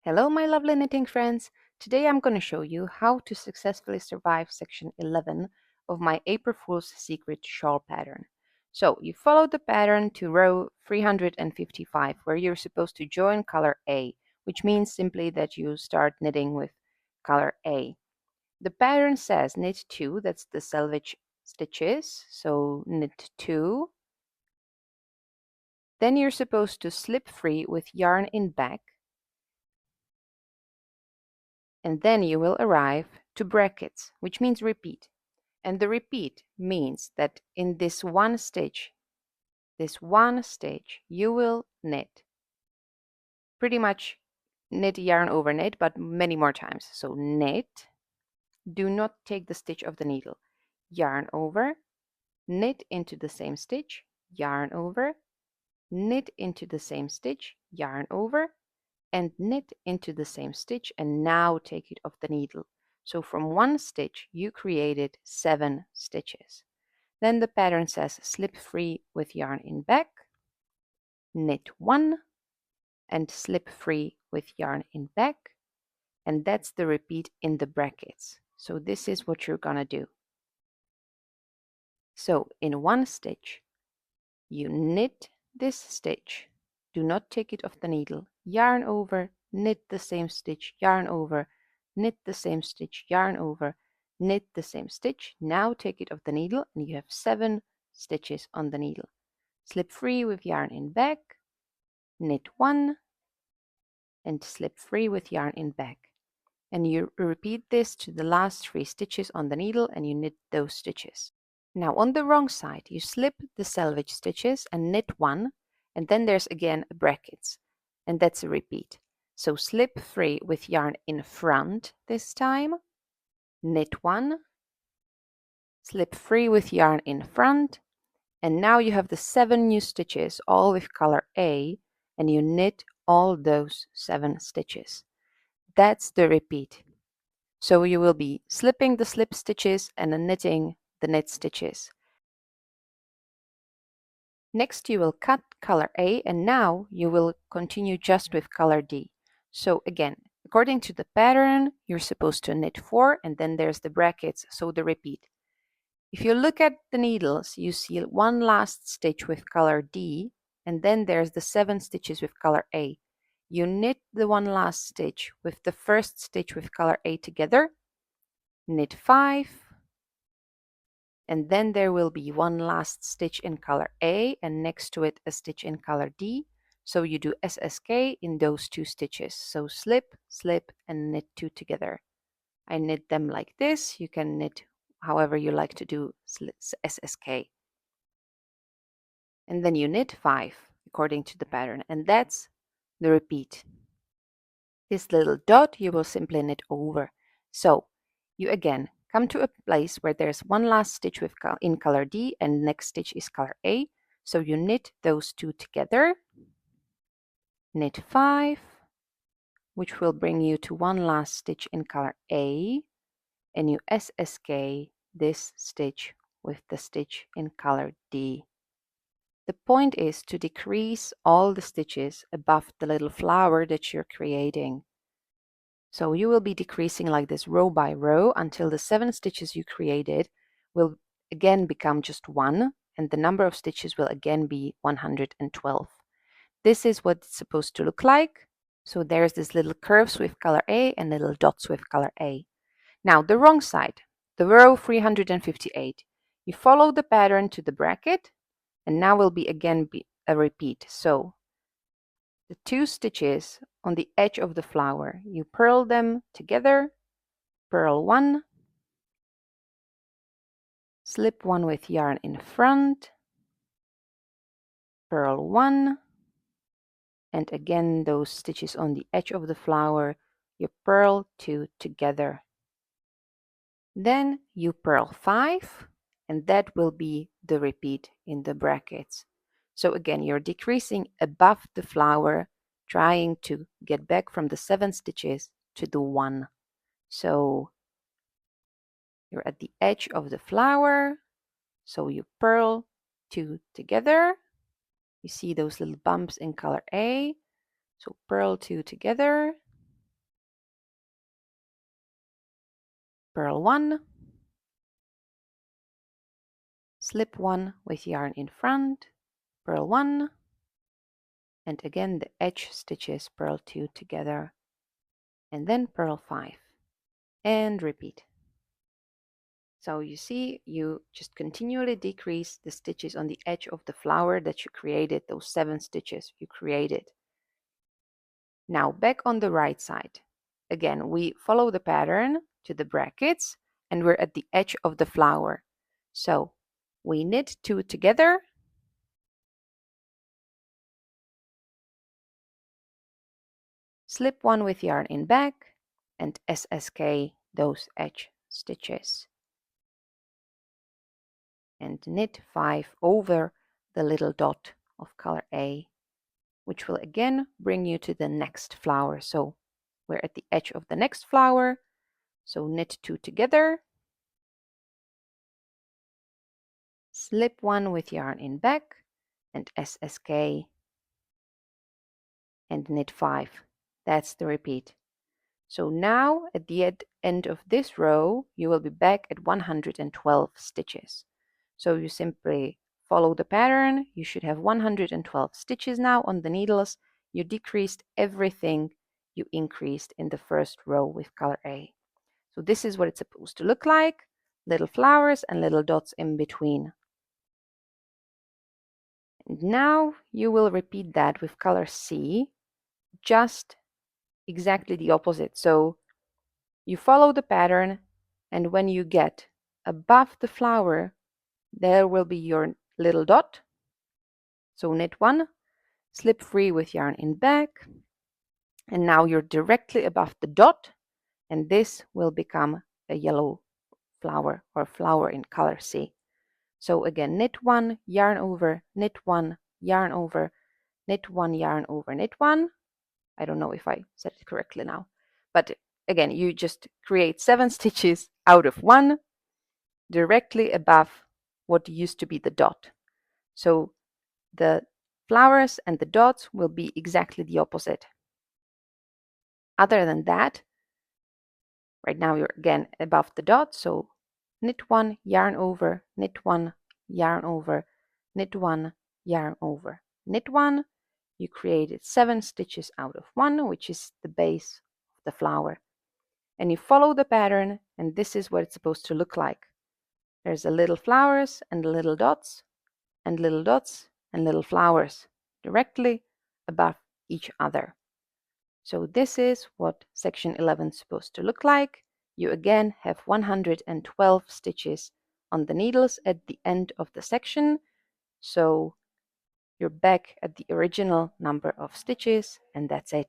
Hello, my lovely knitting friends. Today I'm going to show you how to successfully survive section 11 of my April Fool's Secret shawl pattern. So you follow the pattern to row 355, where you're supposed to join color A, which means simply that you start knitting with color A. The pattern says knit 2, that's the selvage stitches, so knit 2. Then you're supposed to slip free with yarn in back, and then you will arrive to brackets, which means repeat. And the repeat means that in this one stitch, you will knit. Pretty much knit yarn over knit, but many more times. So knit, do not take the stitch of the needle. Yarn over, knit into the same stitch, yarn over, knit into the same stitch, yarn over, and knit into the same stitch, and now take it off the needle. So from one stitch you created 7 stitches. Then the pattern says slip free with yarn in back, knit 1, and slip free with yarn in back, and that's the repeat in the brackets. So this is what you're gonna do. So in one stitch you knit this stitch, do not take it off the needle, yarn over, knit the same stitch, yarn over, knit the same stitch, yarn over, knit the same stitch. Now take it off the needle and you have 7 stitches on the needle. Slip free with yarn in back, knit 1, and slip free with yarn in back. And you repeat this to the last 3 stitches on the needle and you knit those stitches. Now on the wrong side, you slip the selvage stitches and knit 1, and then there's again brackets, and that's a repeat. So slip free with yarn in front this time, knit 1, slip free with yarn in front, and now you have the 7 new stitches, all with color A, and you knit all those 7 stitches. That's the repeat. So you will be slipping the slip stitches and knitting the knit stitches. Next you will cut color A, and now you will continue just with color D. So again, according to the pattern, you're supposed to knit 4, and then there's the brackets, so the repeat. If you look at the needles, you see one last stitch with color D, and then there's the 7 stitches with color A. You knit the one last stitch with the first stitch with color A together, knit 5, and then there will be one last stitch in color A and next to it a stitch in color D. So you do SSK in those 2 stitches. So slip, slip, and knit 2 together. I knit them like this. You can knit however you like to do SSK. And then you knit 5 according to the pattern, and that's the repeat. This little dot you will simply knit over. So you again come to a place where there's one last stitch with in color D and next stitch is color A. So you knit those 2 together, knit 5, which will bring you to one last stitch in color A, and you SSK this stitch with the stitch in color D. The point is to decrease all the stitches above the little flower that you're creating. So you will be decreasing like this row by row until the 7 stitches you created will again become just 1, and the number of stitches will again be 112. This is what it's supposed to look like. So there's this little curves with color A and little dots with color A. Now the wrong side, the row 358. You follow the pattern to the bracket, and now will be again a repeat. So the 2 stitches on the edge of the flower, you purl them together, purl 1, slip 1 with yarn in front, purl 1, and again those stitches on the edge of the flower, you purl 2 together. Then you purl 5, and that will be the repeat in the brackets. So again, you're decreasing above the flower, trying to get back from the 7 stitches to the 1. So you're at the edge of the flower, so you purl 2 together. You see those little bumps in color A, so purl 2 together, purl 1, slip 1 with yarn in front, purl 1, and again the edge stitches purl 2 together, and then purl 5, and repeat. So you see, you just continually decrease the stitches on the edge of the flower that you created, those 7 stitches you created. Now back on the right side. Again, we follow the pattern to the brackets and we're at the edge of the flower. So we knit 2 together, slip 1 with yarn in back, and SSK those edge stitches. And knit 5 over the little dot of color A, which will again bring you to the next flower. So we're at the edge of the next flower. So knit 2 together, slip 1 with yarn in back, and SSK, and knit 5. That's the repeat. So now at the end of this row, you will be back at 112 stitches. So you simply follow the pattern. You should have 112 stitches now on the needles. You decreased everything you increased in the first row with color A. So this is what it's supposed to look like. Little flowers and little dots in between. And now you will repeat that with color C, just exactly the opposite. So you follow the pattern, and when you get above the flower, there will be your little dot. So knit 1, slip 3 with yarn in back, and now you're directly above the dot, and this will become a yellow flower or flower in color C. So again, knit 1, yarn over, knit 1, yarn over, knit 1, yarn over, knit 1. I don't know if I said it correctly now, but again, you just create 7 stitches out of 1 directly above what used to be the dot. So the flowers and the dots will be exactly the opposite. Other than that, right now you're again above the dot, so knit 1, yarn over, knit 1, yarn over, knit 1, yarn over, knit 1. You created 7 stitches out of 1, which is the base of the flower. And you follow the pattern, and this is what it's supposed to look like. There's a little flowers and little dots, and little dots and little flowers directly above each other. So this is what section 11 is supposed to look like. You again have 112 stitches on the needles at the end of the section. So you're back at the original number of stitches, and that's it.